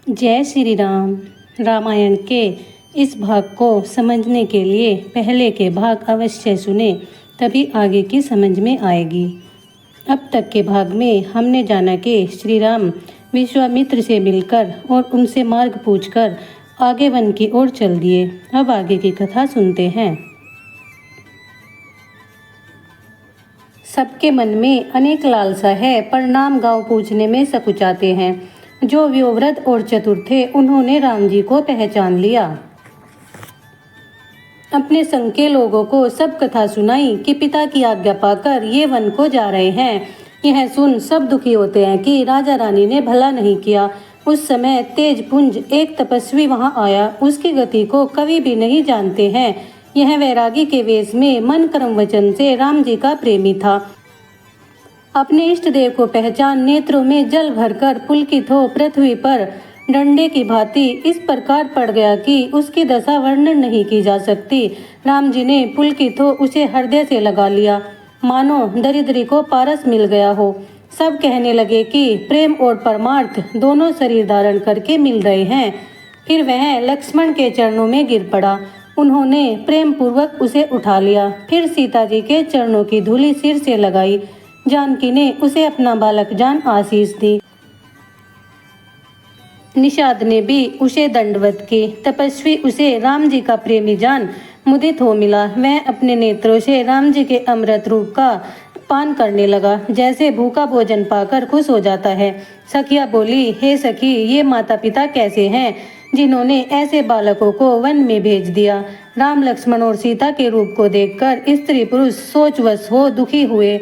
जय श्री राम। रामायण के इस भाग को समझने के लिए पहले के भाग अवश्य सुने, तभी आगे की समझ में आएगी। अब तक के भाग में हमने जाना कि श्री राम विश्वामित्र से मिलकर और उनसे मार्ग पूछकर आगे वन की ओर चल दिए। अब आगे की कथा सुनते हैं। सबके मन में अनेक लालसा है, पर नाम गांव पूछने में सकुचाते हैं। जो व्योव्रत और चतुर थे, उन्होंने राम जी को पहचान लिया। अपने संग के लोगों को सब कथा सुनाई कि पिता की आज्ञा पाकर ये वन को जा रहे हैं। यह सुन सब दुखी होते हैं कि राजा रानी ने भला नहीं किया। उस समय तेज पुंज एक तपस्वी वहां आया। उसकी गति को कभी भी नहीं जानते हैं। यह वैरागी के वेश में मन कर्म वचन से राम जी का प्रेमी था। अपने इष्ट देव को पहचान नेत्रों में जल भरकर पुलकित हो पृथ्वी पर डंडे की भांति इस प्रकार पड़ गया कि उसकी दशा वर्णन नहीं की जा सकती। राम जी ने पुलकित हो उसे हृदय से लगा लिया, मानो दरिद्री को पारस मिल गया हो। सब कहने लगे कि प्रेम और परमार्थ दोनों शरीर धारण करके मिल रहे हैं। फिर वह लक्ष्मण के चरणों में गिर पड़ा। उन्होंने प्रेम पूर्वक उसे उठा लिया। फिर सीता जी के चरणों की धूलि सिर से लगाई। जानकी ने उसे अपना बालक जान आशीष दी। निषाद ने भी उसे दंडवत की। तपस्वी उसे राम जी का प्रेमी जान मुदित हो मिला। वह अपने नेत्रों से राम जी के अमृत रूप का पान करने लगा, जैसे भूखा भोजन पाकर खुश हो जाता है। सखिया बोली, हे सखी, ये माता पिता कैसे हैं जिन्होंने ऐसे बालकों को वन में भेज दिया। राम लक्ष्मण और सीता के रूप को देखकर स्त्री पुरुष सोचवश हो दुखी हुए।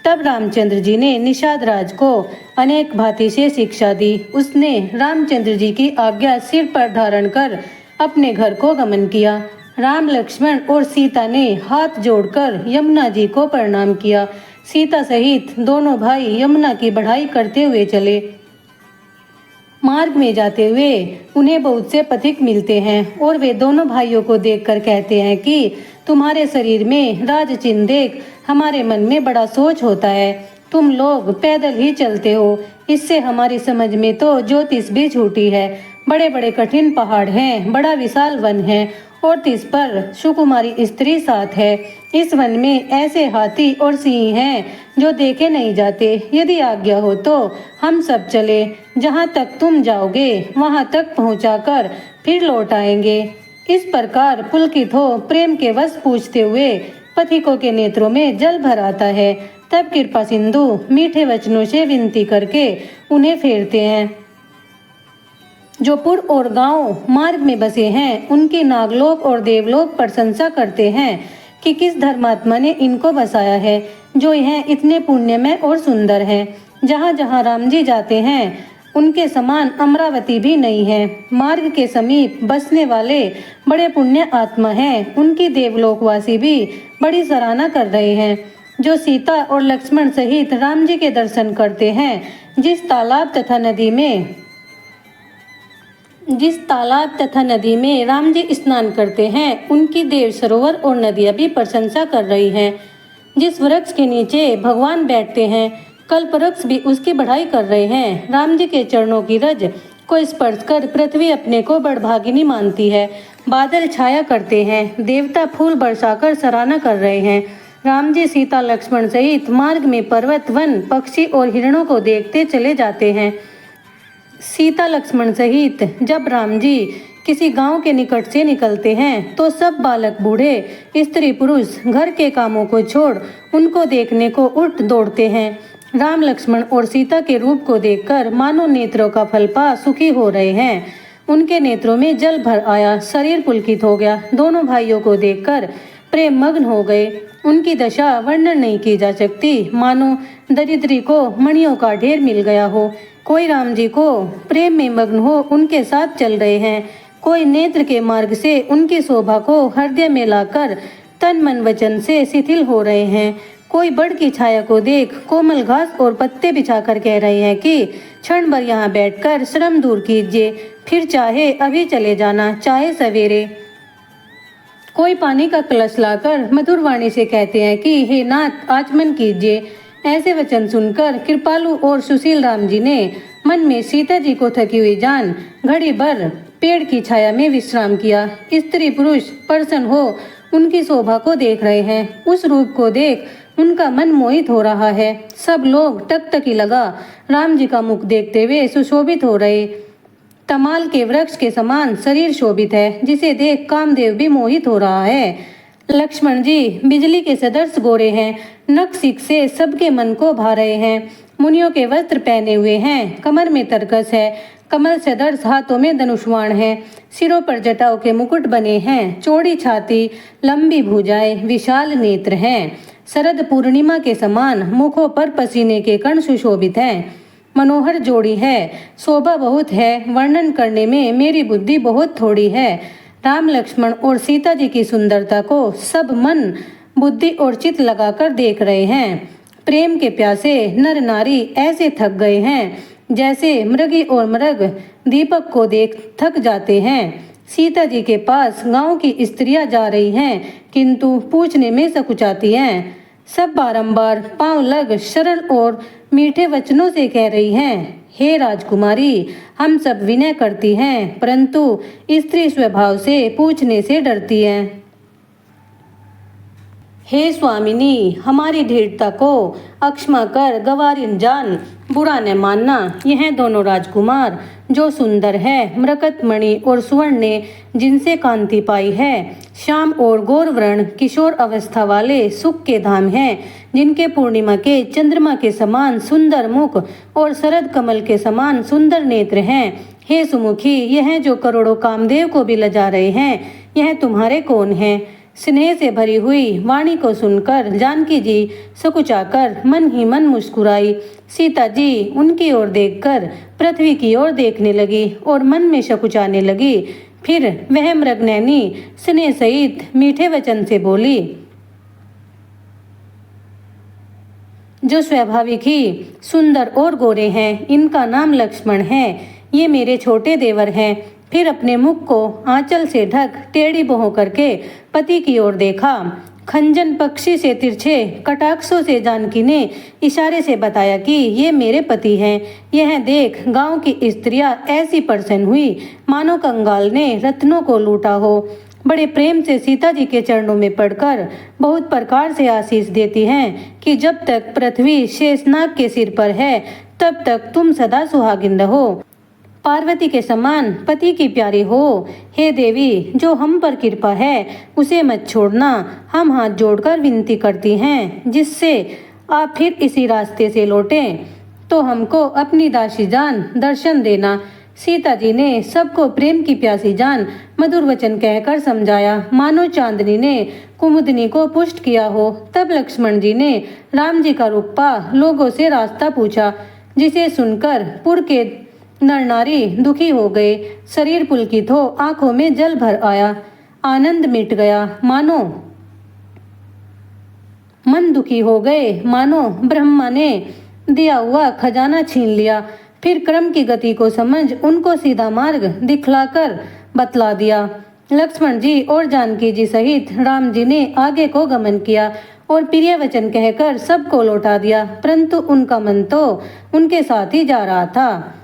तब रामचंद्र जी ने निषाद राज को अनेक भांति से शिक्षा दी। उसने रामचंद्र जी की आज्ञा सिर पर धारण कर अपने घर को गमन किया। राम लक्ष्मण और सीता ने हाथ जोड़कर यमुना जी को प्रणाम किया। सीता सहित दोनों भाई यमुना की बढ़ाई करते हुए चले। मार्ग में जाते हुए उन्हें बहुत से पथिक मिलते हैं और वे दोनों भाइयों को देखकर कहते हैं कि तुम्हारे शरीर में राज चिन्ह देख हमारे मन में बड़ा सोच होता है। तुम लोग पैदल ही चलते हो, इससे हमारी समझ में तो ज्योतिष भी झूठी है। बड़े बड़े कठिन पहाड़ हैं, बड़ा विशाल वन है और तिस पर सुकुमारी स्त्री साथ है। इस वन में ऐसे हाथी और सिंह हैं जो देखे नहीं जाते। यदि आज्ञा हो तो हम सब चले, जहाँ तक तुम जाओगे वहाँ तक पहुँचाकर फिर लौट आएंगे। इस प्रकार पुलकित हो प्रेम के वश पूछते हुए पथिकों के नेत्रों में जल भर आता है। तब कृपा सिंधु मीठे वचनों से विनती करके उन्हें फेरते हैं। जो पुर और गांव मार्ग में बसे हैं, उनके नागलोक और देवलोक प्रशंसा करते हैं कि किस धर्मात्मा ने इनको बसाया है, जो यह इतने पुण्यमय और सुंदर है। जहाँ जहाँ राम जी जाते हैं, उनके समान अमरावती भी नहीं है। मार्ग के समीप बसने वाले बड़े पुण्य आत्मा हैं। उनकी देवलोकवासी भी बड़ी सराहना कर रहे हैं। जो सीता और लक्ष्मण सहित राम जी के दर्शन करते हैं, जिस तालाब तथा नदी में राम जी स्नान करते हैं, उनकी देव सरोवर और नदियां भी प्रशंसा कर रही हैं। जिस वृक्ष के नीचे भगवान बैठते हैं, कल्प वृक्ष भी उसकी बढ़ाई कर रहे हैं। राम जी के चरणों की रज को स्पर्श कर पृथ्वी अपने को बड़भागिनी मानती है। बादल छाया करते हैं, देवता फूल बरसाकर सराहना कर रहे हैं। राम जी सीता लक्ष्मण सहित मार्ग में पर्वत, वन, पक्षी और हिरणों को देखते चले जाते हैं। सीता लक्ष्मण सहित जब राम जी किसी गांव के निकट से निकलते हैं, तो सब बालक, बूढ़े, स्त्री पुरुष घर के कामों को छोड़ उनको देखने को उठ दौड़ते हैं। राम लक्ष्मण और सीता के रूप को देखकर मानो नेत्रों का फल पा सुखी हो रहे हैं। उनके नेत्रों में जल भर आया, शरीर पुलकित हो गया। दोनों भाइयों को देखकर प्रेम मग्न हो गए। उनकी दशा वर्णन नहीं की जा सकती, मानो दरिद्री को मणियों का ढेर मिल गया हो। कोई राम जी को प्रेम में मग्न हो उनके साथ चल रहे हैं, कोई नेत्र के मार्ग से उनकी शोभा को हृदय में लाकर तन मन वचन से शिथिल हो रहे हैं। कोई बड़ की छाया को देख कोमल घास और पत्ते बिछाकर कह रहे हैं कि क्षण भर यहाँ बैठकर श्रम दूर कीजिए, फिर चाहे अभी चले जाना, चाहे सवेरे। कोई पानी का कलश लाकर मधुर वाणी से कहते हैं कि हे नाथ, आचमन कीजिए। ऐसे वचन सुनकर कृपालु और सुशील राम जी ने मन में सीता जी को थकी हुई जान घड़ी भर पेड़ की छाया में विश्राम किया। स्त्री पुरुष प्रसन्न हो उनकी शोभा को देख रहे हैं। उस रूप को देख उनका मन मोहित हो रहा है। सब लोग टकटकी लगा राम जी का मुख देखते हुए सुशोभित हो रहे। तमाल के वृक्ष के समान शरीर शोभित है, जिसे देख कामदेव भी मोहित हो रहा है। लक्ष्मण जी बिजली के सदृश गोरे हैं, नख सिख से सबके मन को भा रहे हैं। मुनियों के वस्त्र पहने हुए हैं, कमर में तरकस है, कमल सदृश हाथों में धनुष्वाण है, सिरों पर जटाओं के मुकुट बने हैं, चौड़ी छाती, लंबी भुजाएं, विशाल नेत्र हैं। शरद पूर्णिमा के समान मुखों पर पसीने के कण सुशोभित हैं। मनोहर जोड़ी है, शोभा बहुत है, वर्णन करने में मेरी बुद्धि बहुत थोड़ी है। राम लक्ष्मण और सीता जी की सुंदरता को सब मन बुद्धि और चित्त लगाकर देख रहे हैं। प्रेम के प्यासे नर नारी ऐसे थक गए हैं जैसे मृगी और मृग दीपक को देख थक जाते हैं। सीता जी के पास गांव की स्त्रियां जा रही हैं, किंतु पूछने में सकुचाती हैं। सब बारंबार पांव लग शरण और मीठे वचनों से कह रही हैं, हे राजकुमारी, हम सब विनय करती हैं, परंतु स्त्री स्वभाव से पूछने से डरती हैं। हे स्वामिनी, हमारी दृढ़ता को अक्षमा कर गवारिन जान, बुरा न मानना। यह दोनों राजकुमार जो सुंदर है, मरकतमणि और सुवर्ण ने जिनसे कांति पाई है, श्याम और गौरवर्ण किशोर अवस्था वाले सुख के धाम हैं, जिनके पूर्णिमा के चंद्रमा के समान सुंदर मुख और शरद कमल के समान सुंदर नेत्र हैं। हे सुमुखी, यह जो करोड़ों कामदेव को भी लजा रहे हैं, यह तुम्हारे कौन हैं? स्नेह से भरी हुई वाणी को सुनकर जानकी जी सकुचाकर मन ही मन मुस्कुराई। सीता जी उनकी ओर देखकर पृथ्वी की ओर देखने लगी और मन में सकुचाने लगी। फिर वह मृगनयनी स्नेह सहित मीठे वचन से बोली, जो स्वाभाविक ही सुंदर और गोरे हैं, इनका नाम लक्ष्मण है। ये मेरे छोटे देवर हैं। फिर अपने मुख को आंचल से ढक टेढ़ी बाहों करके पति की ओर देखा। खंजन पक्षी से तिरछे कटाक्षों से जानकी ने इशारे से बताया कि ये मेरे पति हैं। यह देख गांव की स्त्रियां ऐसी प्रसन्न हुई मानो कंगाल ने रत्नों को लूटा हो। बड़े प्रेम से सीता जी के चरणों में पड़कर बहुत प्रकार से आशीष देती हैं कि जब तक पृथ्वी शेषनाग के सिर पर है, तब तक तुम सदा सुहागिन रहो, पार्वती के समान पति की प्यारी हो। हे देवी, जो हम पर कृपा है उसे मत छोड़ना। हम हाथ जोड़कर विनती करती हैं, जिससे आप फिर इसी रास्ते से लौटें तो हमको अपनी दासी जान दर्शन देना। सीता जी ने सबको प्रेम की प्यासी जान मधुर वचन कहकर समझाया, मानो चांदनी ने कुमुदनी को पुष्ट किया हो। तब लक्ष्मण जी ने राम जी का रूप पा लोगों से रास्ता पूछा, जिसे सुनकर पुर के नर नारी दुखी हो गए। शरीर पुलकित हो आंखों में जल भर आया, आनंद मिट गया, मानो मन दुखी हो गए, मानो ब्रह्मा ने दिया हुआ खजाना छीन लिया। फिर क्रम की गति को समझ उनको सीधा मार्ग दिखलाकर बतला दिया। लक्ष्मण जी और जानकी जी सहित राम जी ने आगे को गमन किया और प्रिय वचन कहकर सबको लौटा दिया, परंतु उनका मन तो उनके साथ ही जा रहा था।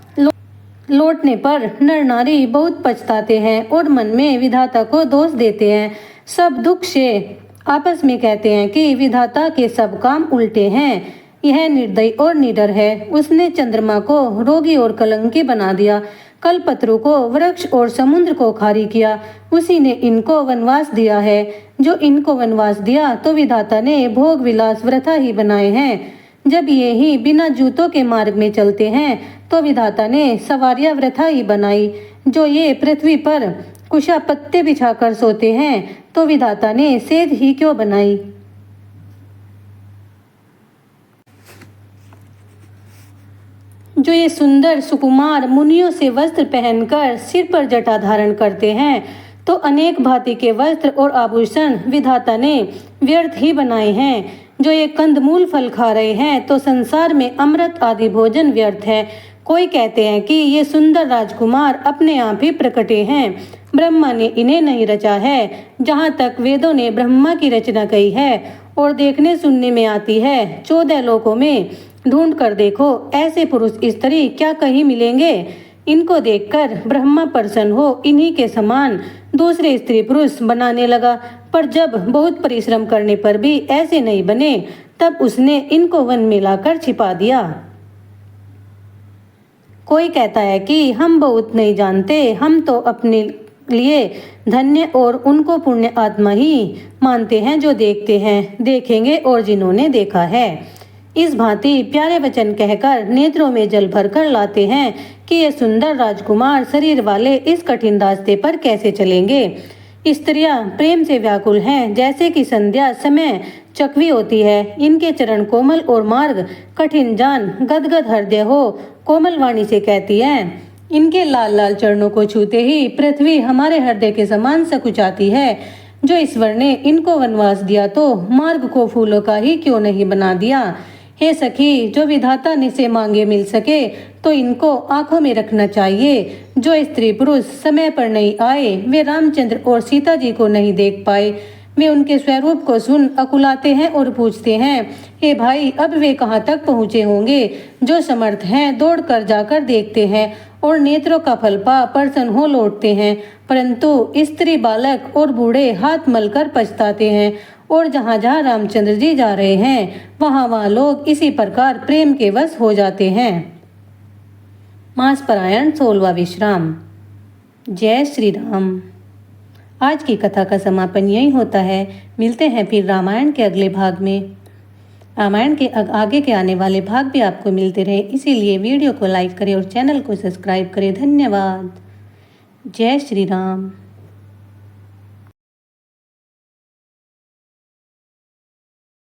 लौटने पर नर नारी बहुत पछताते हैं और मन में विधाता को दोष देते हैं। सब दुख से आपस में कहते हैं कि विधाता के सब काम उल्टे हैं। यह निर्दयी और निडर है। उसने चंद्रमा को रोगी और कलंकी बना दिया, कल्पतरु को वृक्ष और समुद्र को खारी किया। उसी ने इनको वनवास दिया है। जो इनको वनवास दिया तो विधाता ने भोग विलास वृथा ही बनाए हैं। जब ये ही बिना जूतों के मार्ग में चलते हैं तो विधाता ने सवारियां वृथा ही बनाई। जो ये पृथ्वी पर कुशा पत्ते बिछाकर सोते हैं तो विधाता ने सेज ही क्यों बनाई। जो ये सुंदर सुकुमार मुनियों से वस्त्र पहनकर सिर पर जटा धारण करते हैं तो अनेक भांति के वस्त्र और आभूषण विधाता ने व्यर्थ ही बनाए हैं। जो ये कंदमूल फल खा रहे हैं तो संसार में अमृत आदि भोजन व्यर्थ है। कोई कहते हैं कि ये सुंदर राजकुमार अपने आप ही प्रकटे हैं, ब्रह्मा ने इन्हें नहीं रचा है। जहाँ तक वेदों ने ब्रह्मा की रचना कही है और देखने सुनने में आती है, 14 लोकों में ढूंढ कर देखो, ऐसे पुरुष स्त्री क्या कहीं मिलेंगे। इनको देखकर ब्रह्मा प्रसन्न हो इन्हीं के समान दूसरे स्त्री पुरुष बनाने लगा, पर जब बहुत परिश्रम करने पर भी ऐसे नहीं बने, तब उसने इनको वन में लाकर छिपा दिया। कोई कहता है कि हम बहुत नहीं जानते, हम तो अपने लिए धन्य और उनको पुण्य आत्मा ही मानते हैं जो देखते हैं, देखेंगे और जिन्होंने देखा है। इस भांति प्यारे वचन कहकर नेत्रों में जल भरकर लाते हैं कि ये सुंदर राजकुमार शरीर वाले इस कठिन रास्ते पर कैसे चलेंगे। स्त्रियां प्रेम से व्याकुल हैं, जैसे कि संध्या समय चकवी होती है। इनके चरण कोमल और मार्ग कठिन जान गदगद हृदय हो कोमल वाणी से कहती है। इनके लाल लाल चरणों को छूते ही पृथ्वी हमारे हृदय के समान सकुचाती है। जो ईश्वर ने इनको वनवास दिया तो मार्ग को फूलों का ही क्यों नहीं बना दिया। हे सखी, जो विधाता ने से मांगे मिल सके तो इनको आंखों में रखना चाहिए। जो स्त्री पुरुष समय पर नहीं आए, वे रामचंद्र और सीता जी को नहीं देख पाए। वे उनके स्वरूप को सुन अकुलाते हैं और पूछते हैं, हे भाई, अब वे कहाँ तक पहुँचे होंगे। जो समर्थ हैं दौड़ कर जाकर देखते हैं और नेत्रों का फल पा प्रसन्न हो लौटते हैं, परंतु स्त्री बालक और बूढ़े हाथ मलकर पछताते हैं। और जहाँ जहाँ रामचंद्र जी जा रहे हैं वहाँ वहाँ लोग इसी प्रकार प्रेम के वश हो जाते हैं। मास पारायण 16वां विश्राम। जय श्री राम। आज की कथा का समापन यही होता है। मिलते हैं फिर रामायण के अगले भाग में। रामायण के आगे के आने वाले भाग भी आपको मिलते रहे, इसीलिए वीडियो को लाइक करें और चैनल को सब्सक्राइब करें। धन्यवाद। जय श्री राम।